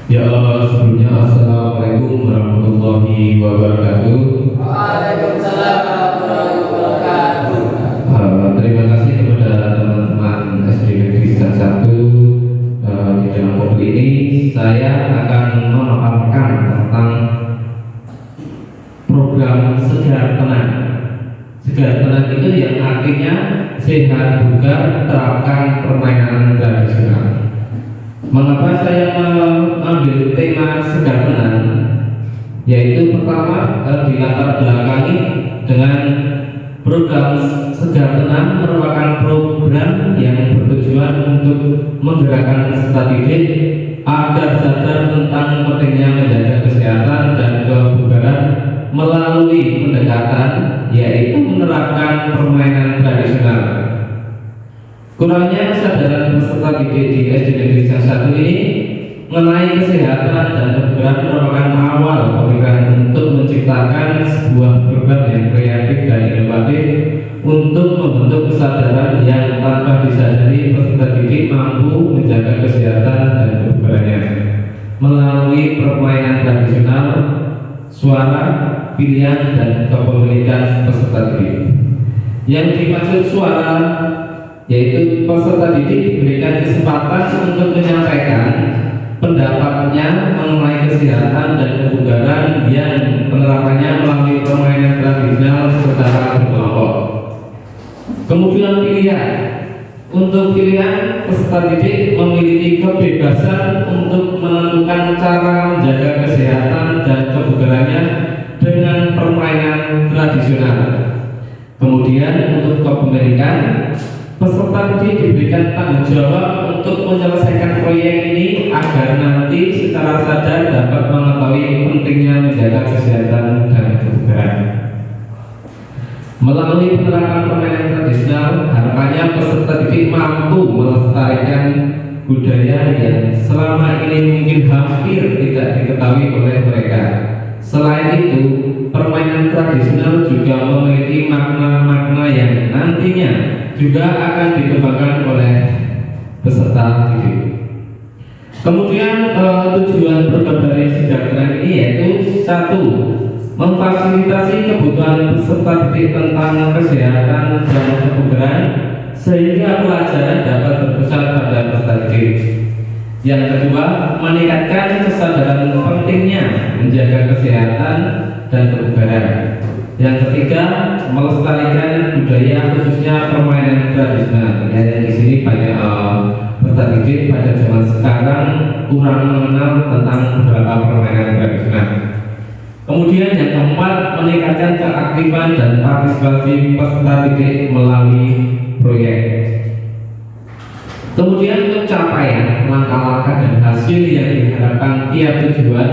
Ya Allah, sebelumnya Assalamualaikum warahmatullahi wabarakatuh. Waalaikumsalam warahmatullahi wabarakatuh. Terima kasih kepada teman-teman SD Negeri Sejak 1. Di dalam modul ini saya akan memaparkan tentang program Segar Tenang. Segar Tenang itu yang artinya sehat bugar, terapkan permainan tradisional. Mengapa saya mengambil tema Segar Tenang? Yaitu pertama, dilatar belakangi dengan program Segar Tenang merupakan program yang bertujuan untuk menggerakkan peserta didik agar sadar tentang pentingnya menjaga kesehatan dan kebugaran melalui pendekatan, yaitu menerapkan permainan tradisional. Kurangnya kesadaran peserta didik di SD Negeri Sejak 1 ini mengenai kesehatan dan kebugaran merupakan awal pemikiran untuk menciptakan sebuah program yang kreatif dan inovatif untuk membentuk kesadaran yang tanpa disadari peserta didik mampu menjaga kesehatan dan kebugarannya melalui permainan tradisional, suara, pilihan, dan kepemilikan peserta didik. Yang dimaksud suara yaitu peserta didik diberikan kesempatan untuk menyampaikan pendapatnya mengenai kesehatan dan kebugaran yang penerapannya melalui permainan tradisional secara berkelompok. Kemudian pilihan. Untuk pilihan, peserta didik memiliki kebebasan untuk menentukan cara menjaga kesehatan dan kebugarannya dengan permainan tradisional. Kemudian untuk kepemilikan, peserta didik diberikan tanggung jawab untuk menyelesaikan proyek ini agar nanti secara sadar dapat mengetahui pentingnya menjaga kesehatan dan kebugaran. Melalui penerapan permainan tradisional, harapannya peserta didik mampu melestarikan budaya yang selama ini mungkin hampir tidak diketahui oleh mereka. Selain itu, permainan tradisional juga memiliki makna-makna yang nantinya juga akan dikembangkan oleh peserta didik. Kemudian tujuan program dari Segar Tenang ini yaitu 1. Memfasilitasi kebutuhan peserta didik tentang kesehatan dan kebugaran sehingga pelajaran dapat berpusat pada peserta didik. Yang kedua, meningkatkan kesadaran pentingnya menjaga kesehatan dan kebugaran. Yang ketiga, melestarikan budaya khususnya permainan tradisional. Ya, di sini banyak peserta didik pada zaman sekarang kurang mengenal tentang beberapa permainan tradisional. Kemudian yang keempat, meningkatkan keaktifan dan partisipasi peserta didik melalui proyek. Kemudian untuk capaian, langkah-langkah dan hasil yang diharapkan tiap tujuan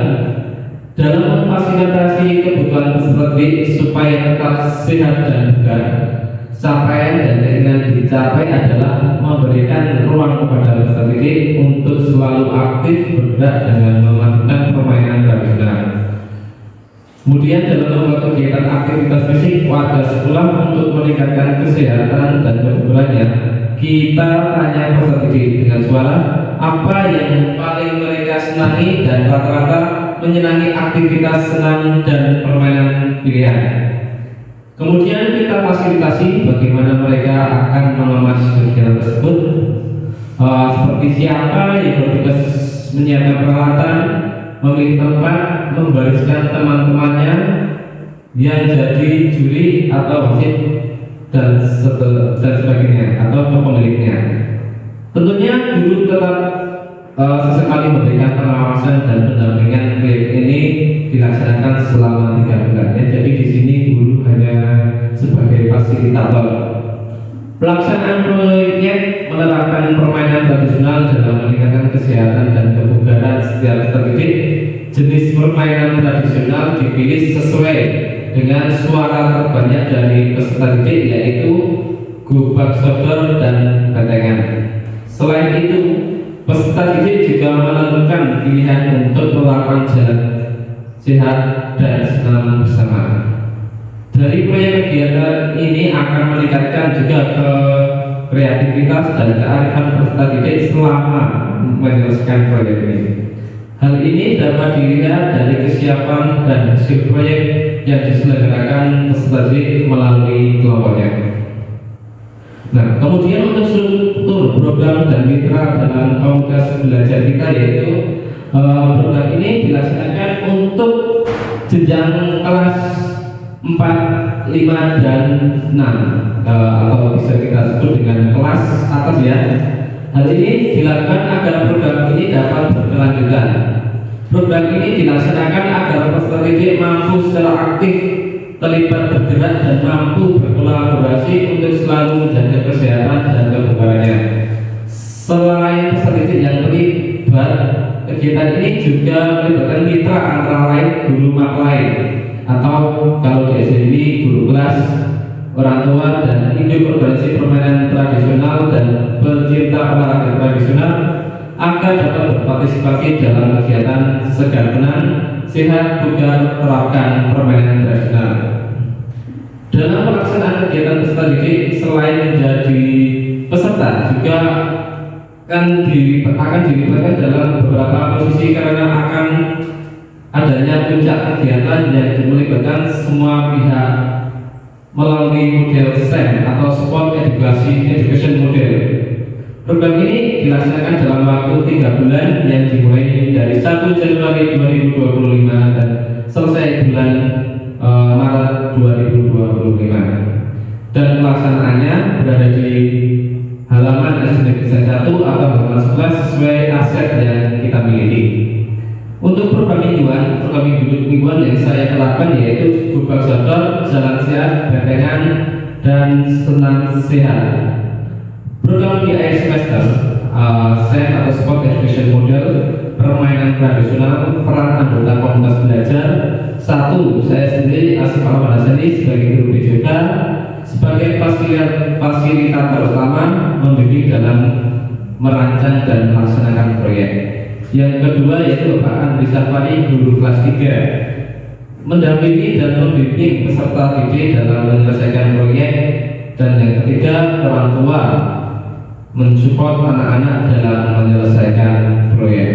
dalam memfasilitasi kebutuhan peserta didik supaya tetap sehat dan bugar. Capaian dan keinginan dicapai adalah memberikan ruang kepada peserta didik untuk selalu aktif bergerak dengan memadukan permainan tradisional. Kemudian dalam membuat kegiatan aktivitas fisik warga sekolah untuk meningkatkan kesehatan dan kebugarannya, kita tanya peserta didik dengan suara apa yang paling mereka senangi dan rata-rata menyenangi aktivitas senang dan permainan pilihan. Kemudian kita fasilitasi bagaimana mereka akan mengemas kegiatan tersebut, seperti siapa yang bertugas menyiapkan peralatan, memilih tempat, membariskan teman-temannya yang jadi juri atau wasit dan sebagainya atau pemiliknya. Tentunya guru tetap sesekali memberikan pengawasan dan pendampingan. Proyek ini dilaksanakan selama 3 bulan. Jadi di sini guru hanya sebagai fasilitator. Pelaksanaan proyek menerapkan permainan tradisional dalam meningkatkan kesehatan dan kebugaran setiap peserta didik. Jenis permainan tradisional dipilih sesuai dengan suara terbanyak dari peserta didik, yaitu gobak sodor dan batengan. Selain itu, peserta didik juga menentukan pilihan untuk melakukan jalan sehat dan senam bersama. Dari proyek kegiatan ini akan meningkatkan juga kreativitas dan kearifan peserta didik selama menyelesaikan proyek ini. Hal ini dapat dilihat dari kesiapan dan hasil proyek yang diselenggarakan peserta didik melalui kelompoknya. Nah, kemudian untuk struktur program dan mitra dalam komunitas belajar kita, yaitu program ini dilaksanakan untuk jenjang kelas 4, 5, dan 6 atau bisa kita sebut dengan kelas atas ya. Hal ini dilakukan agar program ini dapat berkelanjutan. Program ini dilaksanakan agar peserta didik mampu secara aktif terlibat bergerak dan mampu berkolaborasi untuk selalu menjaga kesehatan dan kebugarannya. Selain peserta didik yang terlibat, kegiatan ini juga melibatkan mitra antara lain guru maklai atau kalau di SD guru kelas, orang tua, dan induk organisasi permainan tradisional dan pencinta olahraga tradisional agar dapat berpartisipasi dalam kegiatan segar tenang, sehat, bugar, terapkan permainan tradisional. Dalam pelaksanaan kegiatan peserta didik, selain menjadi peserta juga akan dilibatkan dalam beberapa posisi karena akan adanya puncak kegiatan yang melibatkan semua pihak melalui model STEM atau Sport Education Model. Program ini dilaksanakan dalam waktu 3 bulan yang dimulai dari 1 Januari 2025 dan selesai bulan Maret 2025. Dan pelaksanaannya berada di halaman SD Negeri 1 atau halaman 11 sesuai aset yang kita miliki. Untuk program mingguan yang saya terapkan yaitu Berbagi Sodor, Jalan Sehat, Betengan, dan Senam Sehat. Program di akhir semester SEM atau Sport Education Model, permainan tradisional, peran anggota komunitas belajar. 1. Saya sendiri Asif Al-Manasani sebagai guru BJK, sebagai fasilitator utama membimbing dalam merancang dan melaksanakan proyek. Yang kedua yaitu Bapak Andri Safari, guru kelas 3, mendampingi dan membimbing peserta didik dalam menyelesaikan proyek. Dan yang ketiga, orang tua mensupport anak-anak dalam menyelesaikan proyek.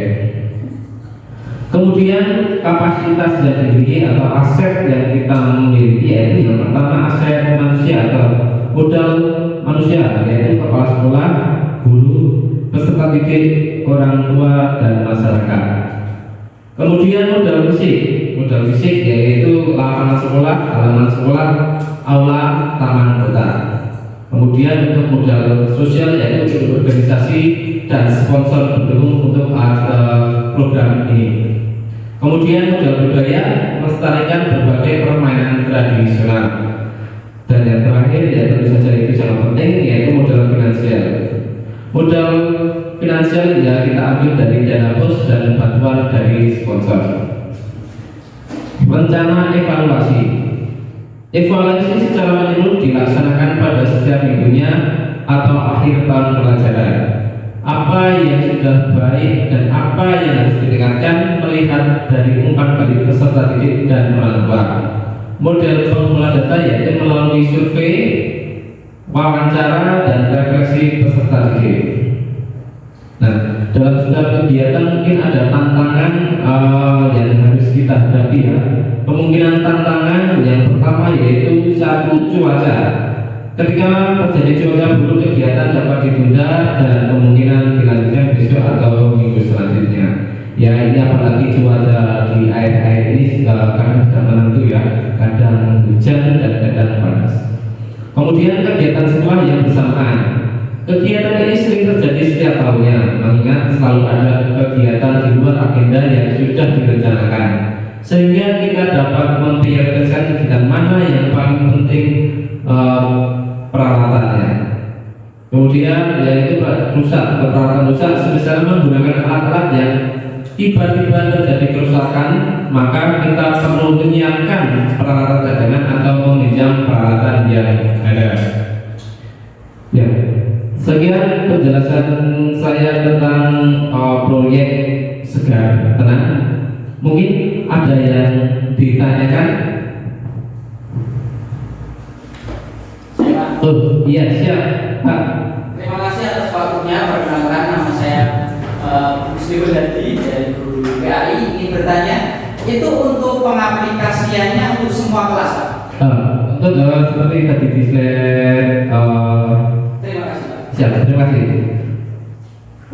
Kemudian kapasitas yang dimiliki atau aset yang kita miliki yaitu yang pertama aset manusia atau modal manusia, yaitu kepala sekolah, guru, peserta didik, orang tua, dan masyarakat. Kemudian modal fisik yaitu lapangan sekolah, halaman sekolah, aula, taman kota. Kemudian untuk modal sosial yaitu organisasi dan sponsor pendukung untuk program ini. Kemudian modal budaya, melestarikan berbagai permainan tradisional. Dan yang terakhir yaitu tentu saja itu sangat penting yaitu modal finansial. Modal finansial ya kita ambil dari dana bos dan bantuan dari sponsor. Rencana evaluasi. Evaluasi secara menyeluruh dilaksanakan pada setiap minggunya atau akhir tahun pelajaran. Apa yang sudah baik dan apa yang harus ditingkatkan melihat dari umpan balik peserta didik dan orang tua. Model pengumpulan data yaitu melalui survei, wawancara, dan refleksi peserta didik. Nah, dalam setiap kegiatan mungkin ada tantangan yang harus kita hadapi ya. Kemungkinan tantangan yang pertama yaitu satu cuaca. Ketika terjadi cuaca buruk, kegiatan dapat ditunda dan kemungkinan dilanjutkan besok atau minggu selanjutnya. Ya ini apalagi cuaca di air ini karena sudah menentu ya, kadang hujan dan kadang panas. Kemudian kegiatan sekolah yang bersamaan. Kegiatan ini sering terjadi setiap tahunnya, mengingat selalu ada kegiatan di luar agenda yang sudah direncanakan, sehingga kita dapat memprioritaskan kegiatan mana yang paling penting peralatannya. Kemudian yaitu peralatan rusak, sebesar menggunakan alat-alat yang tiba-tiba terjadi kerusakan, maka kita perlu menyiapkan peralatan cadangan atau meminjam peralatan yang ada. Ya. Sekian penjelasan saya tentang proyek Segar Tenang. Mungkin ada yang ditanyakan? Oh iya siap Pak. Terima kasih atas waktunya. Perkenalkan nama saya Muslim Hadi dari guru PA ingin bertanya, itu untuk pengaplikasiannya untuk semua kelas, Pak? Untuk seperti tadi di slide Terima kasih, Pak. siap, terima kasih.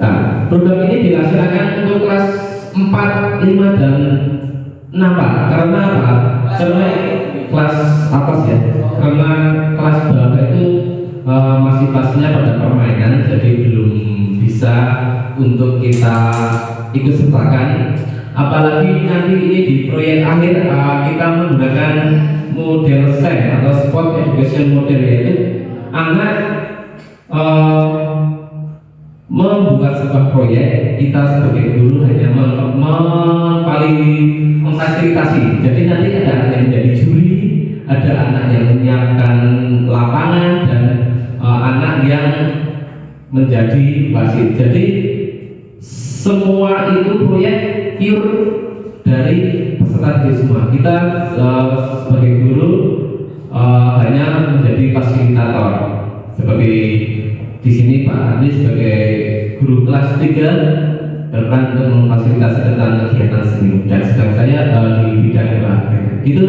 Nah, program ini dilaksanakan untuk kelas 4, 5, dan 6 Pak. Karena apa? Karena kelas atas ya. Karena kelas bawah itu masih pastinya pada permainan, jadi belum bisa untuk kita ikut sertakan. Apalagi nanti ini di proyek akhir kita menggunakan model SEM atau Sport Education Model, yaitu anak membuat sebuah proyek, kita sebagai guru hanya memfasilitasi. Jadi nanti ada anak yang menjadi juri, ada anak yang menyiapkan lapangan, dan anak yang menjadi wasit. Jadi semua itu proyek pure dari peserta didik semua. Kita sebagai guru hanya menjadi fasilitator. Seperti di sini Pak Andi sebagai guru kelas 3 berperan untuk memfasilitasi tentang kegiatan seni, dan sedang saya di bidang olahraga. Itu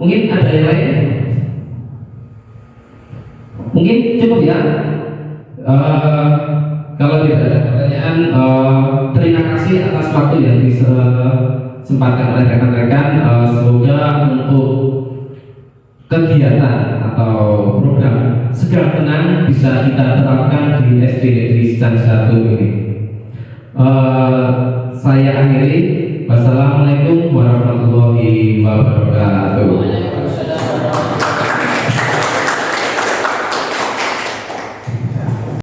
mungkin ada yang lain? Mungkin cukup ya. Kalau tidak ada pertanyaan, terima kasih atas waktu yang disempatkan oleh rekan-rekan. Semoga untuk kegiatan atau program Segera Tenang bisa kita terapkan di SD Negeri Sejang 1 ini. Saya akhiri. Wassalamualaikum warahmatullahi wabarakatuh.